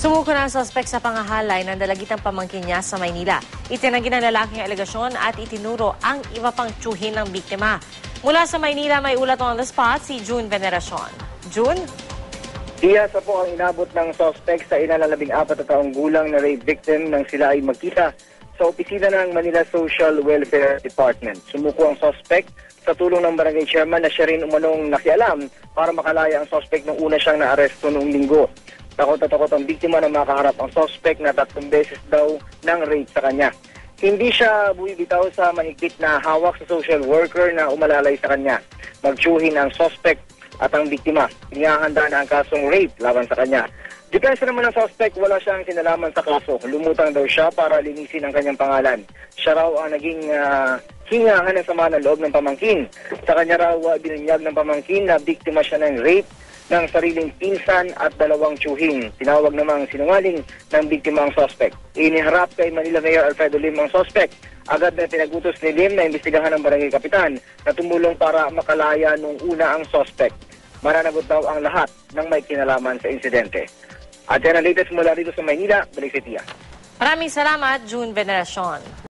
Sumuko na ang suspect sa pangahalay ng dalagitang pamangkin niya sa Maynila. Itinanggi ng lalaking alegasyon at itinuro ang iba pang tiyuhin ng biktima. Mula sa Maynila, may ulat on the spot si June Veneracion. June? Diyasa po ang inabot ng suspect sa ina ng 14 na taong gulang na rape victim nang sila ay magkita sa opisina ng Manila Social Welfare Department. Sumuko ang suspect sa tulong ng barangay chairman na siya rin umanong nakialam para makalaya ang suspect nung una siyang naaresto noong linggo. Takot na takot ang biktima na makaharap ang suspect na 3 beses daw ng rape sa kanya. Hindi siya buwibitaw sa mahigpit na hawak sa social worker na umalalay sa kanya. Magtiyuhin ang suspect at ang biktima. Inihahanda na ang kasong rape laban sa kanya. Depensa naman ng suspect, wala siyang kinalaman sa kaso. Lumutang daw siya para linisin ang kanyang pangalan. Siya raw ang naging hingahan ng sama ng loob ng pamangkin. Sa kanya raw binunyag ng pamangkin na biktima siya ng rape ng sariling pinsan at 2 tiyuhin. Tinawag namang sinungaling ng biktima ang suspect. Iniharap kay Manila Mayor Alfredo Lim ang suspect. Agad na pinagutos ni Lim na imbestigahan ng barangay kapitan na tumulong para makalaya nung una ang suspect. Mananagot daw ang lahat ng may kinalaman sa insidente. At yan ang latest mula dito sa Maynila, balik sa Tia. Maraming salamat, June Veneracion.